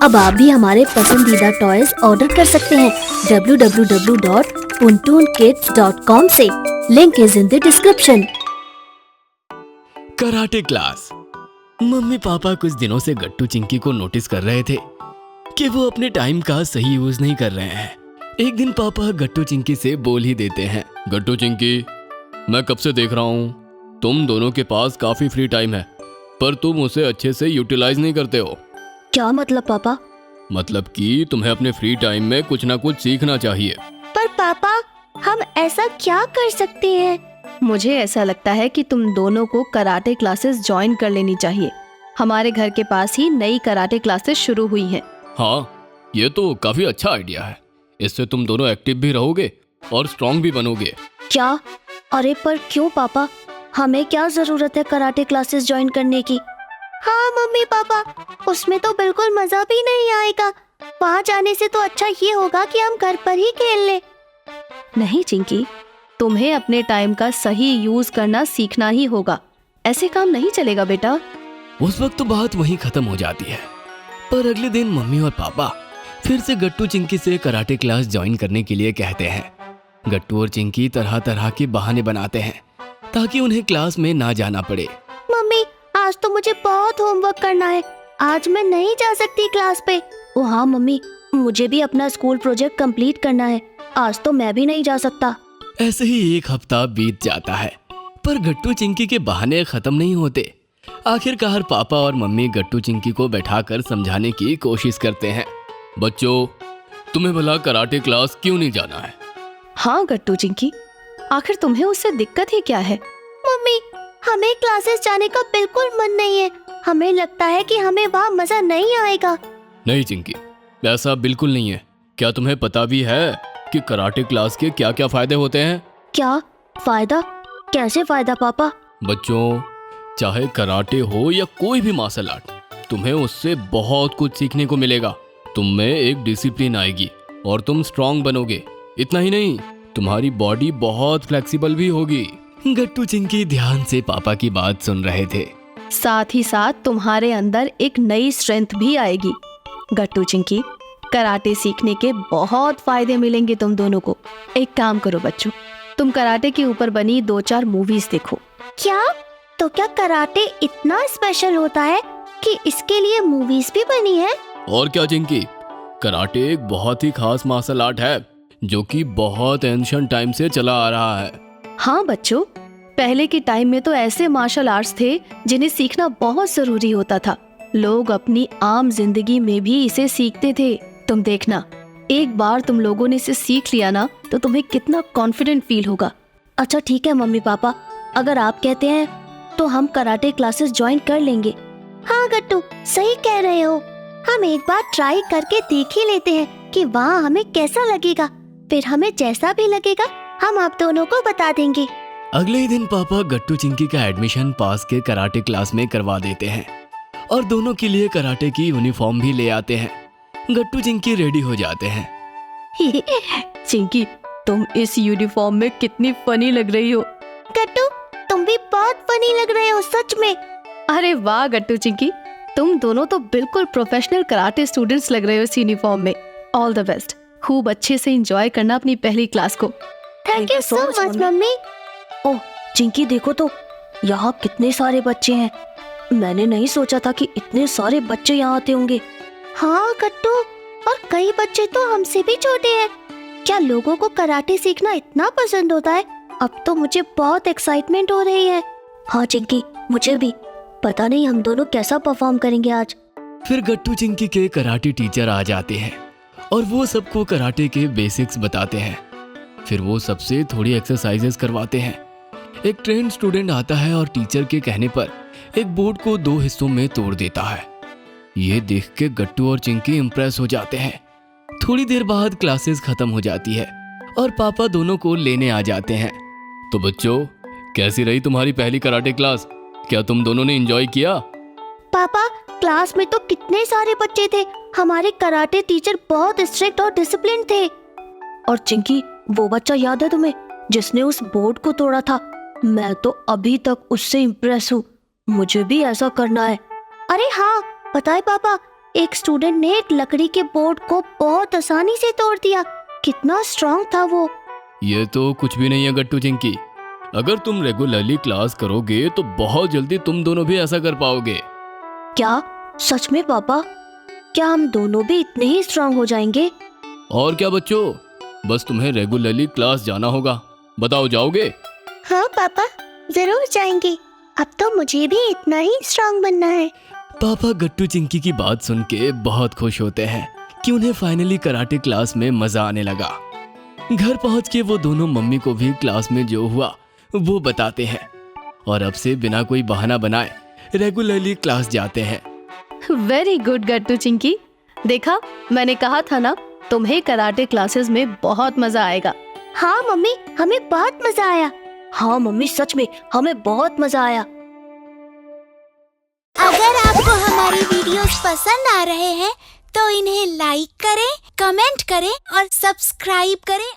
अब आप भी हमारे पसंदीदा टॉयज ऑर्डर कर सकते हैं www.puntoonkids.com से। Link is in the description. Karate class. Mummy papa कुछ दिनों से गट्टू चिंकी को नोटिस कर रहे थे कि वो अपने टाइम का सही यूज नहीं कर रहे हैं। एक दिन पापा गट्टू चिंकी से बोल ही देते हैं, गट्टू चिंकी, मैं कब से देख रहा हूँ तुम दोनों के पास काफी फ्री टाइम है, पर तुम उसे अच्छे से यूटिलाइज नहीं करते हो। क्या मतलब पापा? मतलब कि तुम्हें अपने फ्री टाइम में कुछ ना कुछ सीखना चाहिए। पर पापा, हम ऐसा क्या कर सकते हैं? मुझे ऐसा लगता है कि तुम दोनों को कराटे क्लासेस ज्वाइन कर लेनी चाहिए। हमारे घर के पास ही नई कराटे क्लासेस शुरू हुई हैं। हाँ, ये तो काफी अच्छा आइडिया है। इससे तुम दोनों एक्टिव भी रहोगे और स्ट्रांग भी बनोगे। क्या? अरे पर क्यों पापा, हमें क्या जरूरत है कराटे क्लासेस ज्वाइन करने की? हाँ मम्मी पापा, उसमें तो बिल्कुल मजा भी नहीं आएगा। वहाँ जाने से तो अच्छा ये होगा कि हम घर पर ही खेल लें। नहीं चिंकी, तुम्हें अपने टाइम का सही यूज करना सीखना ही होगा। ऐसे काम नहीं चलेगा बेटा। उस वक्त तो बात वहीं खत्म हो जाती है। पर अगले दिन मम्मी और पापा फिर से गट्टू चिंकी से कराटे क्लास ज्वाइन करने के लिए कहते हैं। गट्टू और चिंकी तरह तरह के बहाने बनाते हैं ताकि उन्हें क्लास में ना जाना पड़े। मम्मी, आज तो मुझे बहुत होमवर्क करना है, आज मैं नहीं जा सकती क्लास पे। ओ हाँ मम्मी, मुझे भी अपना स्कूल प्रोजेक्ट कंप्लीट करना है, आज तो मैं भी नहीं जा सकता। ऐसे ही एक हफ्ता बीत जाता है, पर गट्टू चिंकी के बहाने खत्म नहीं होते। आखिरकार पापा और मम्मी गट्टू चिंकी को बैठाकर समझाने की कोशिश करते हैं। बच्चों, तुम्हें भला कराटे क्लास क्यों नहीं जाना है? हाँ गट्टू चिंकी, आखिर तुम्हें उससे दिक्कत ही क्या है? मम्मी, हमें क्लासेस जाने का बिल्कुल मन नहीं है। हमें लगता है कि हमें वहाँ मजा नहीं आएगा। नहीं चिंकी, ऐसा बिल्कुल नहीं है। क्या तुम्हें पता भी है कि कराटे क्लास के क्या क्या फायदे होते हैं? क्या फायदा? कैसे फायदा पापा? बच्चों, चाहे कराटे हो या कोई भी मार्शल आर्ट, तुम्हें उससे बहुत कुछ सीखने को मिलेगा। तुम में एक डिसिप्लिन आएगी और तुम स्ट्रांग बनोगे। इतना ही नहीं, तुम्हारी बॉडी बहुत फ्लेक्सिबल भी होगी। गट्टू चिंकी ध्यान से पापा की बात सुन रहे थे। साथ ही साथ तुम्हारे अंदर एक नई स्ट्रेंथ भी आएगी। गट्टू चिंकी, कराटे सीखने के बहुत फायदे मिलेंगे तुम दोनों को। एक काम करो बच्चों, तुम कराटे के ऊपर बनी 2-4 मूवीज देखो। क्या? तो क्या कराटे इतना स्पेशल होता है कि इसके लिए मूवीज भी बनी है? और क्या चिंकी, कराटे एक बहुत ही खास मार्शल आर्ट है जो कि बहुत एंशिएंट टाइम से चला आ रहा है। हाँ बच्चों, पहले के टाइम में तो ऐसे मार्शल आर्ट्स थे जिन्हें सीखना बहुत जरूरी होता था। लोग अपनी आम जिंदगी में भी इसे सीखते थे। तुम देखना, एक बार तुम लोगों ने इसे सीख लिया ना तो तुम्हें कितना कॉन्फिडेंट फील होगा। अच्छा ठीक है मम्मी पापा, अगर आप कहते हैं तो हम कराटे क्लासेस ज्वाइन कर लेंगे। हाँ गट्टू, सही कह रहे हो। हम एक बार ट्राई करके देख ही लेते हैं कि वहाँ हमें कैसा लगेगा। फिर हमें जैसा भी लगेगा हम आप दोनों को बता देंगे। अगले ही दिन पापा गट्टू चिंकी का एडमिशन पास के कराटे क्लास में करवा देते हैं और दोनों के लिए कराटे की यूनिफॉर्म भी ले आते हैं। गट्टू चिंकी रेडी हो जाते हैं। चिंकी, तुम इस यूनिफॉर्म में कितनी फनी लग रही हो। गट्टू, तुम भी बहुत फनी लग रहे हो सच में। अरे वाह गट्टू चिंकी, तुम दोनों तो बिल्कुल प्रोफेशनल कराटे स्टूडेंट्स लग रहे हो इस यूनिफॉर्म में। All the best. खूब अच्छे से एंजॉय करना अपनी पहली क्लास को। Thank you so much mummy. Oh Chinki, देखो तो यहाँ कितने सारे बच्चे हैं। मैंने नहीं सोचा था कि इतने सारे बच्चे यहाँ आते होंगे। हाँ गट्टू, और कई बच्चे तो हमसे भी छोटे हैं। क्या लोगों को कराटे सीखना इतना पसंद होता है? अब तो मुझे बहुत एक्साइटमेंट हो रही है। हाँ चिंकी, मुझे भी। पता नहीं हम दोनों कैसा परफॉर्म करेंगे आज। फिर गट्टू चिंकी के कराटे टीचर आ जाते हैं और वो सबको कराटे के बेसिक्स बताते हैं। फिर वो सबसे थोड़ी एक्सरसाइजेस करवाते हैं। एक ट्रेन स्टूडेंट आता है और टीचर के कहने पर एक बोर्ड को 2 हिस्सों में तोड़ देता है। ये देख के गट्टू और चिंकी इम्प्रेस हो जाते हैं। थोड़ी देर बाद क्लासेस खत्म हो जाती है और पापा दोनों को लेने आ जाते हैं। तो बच्चों, कैसी रही तुम्हारी पहली कराटे क्लास? क्या तुम दोनों ने एंजॉय किया? पापा, क्लास में तो कितने सारे बच्चे थे। हमारे कराटे टीचर बहुत स्ट्रिक्ट और डिसिप्लिन थे। और चिंकी, वो बच्चा याद है तुम्हें जिसने उस बोर्ड को तोड़ा था? मैं तो अभी तक उससे इम्प्रेस हूँ। मुझे भी ऐसा करना है। अरे हाँ, पता है पापा, एक स्टूडेंट ने एक लकड़ी के बोर्ड को बहुत आसानी से तोड़ दिया। कितना स्ट्रांग था वो। ये तो कुछ भी नहीं है गट्टू चिंकी। अगर तुम रेगुलरली क्लास करोगे तो बहुत जल्दी तुम दोनों भी ऐसा कर पाओगे। क्या सच में पापा? क्या हम दोनों भी इतने ही स्ट्रांग हो जाएंगे? और क्या बच्चों, बस तुम्हें रेगुलरली क्लास जाना होगा। बताओ, जाओगे? हाँ पापा, जरूर जाएंगे। अब तो मुझे भी इतना ही स्ट्रांग बनना है। पापा गट्टू चिंकी की बात सुन के बहुत खुश होते हैं कि उन्हें फाइनली कराटे क्लास में मजा आने लगा। घर पहुंच के वो दोनों मम्मी को भी क्लास में जो हुआ वो बताते हैं और अब से बिना कोई बहाना बनाए रेगुलरली क्लास जाते हैं। वेरी गुड गट्टू चिंकी। देखा, मैंने कहा था ना, तुम्हें कराटे क्लासेस में बहुत मजा आएगा। हाँ मम्मी, हमें बहुत मजा आया। हाँ मम्मी, सच में हमें बहुत मजा आया। अगर आपको हमारी वीडियोस पसंद आ रहे हैं तो इन्हें लाइक करें, कमेंट करें और सब्सक्राइब करें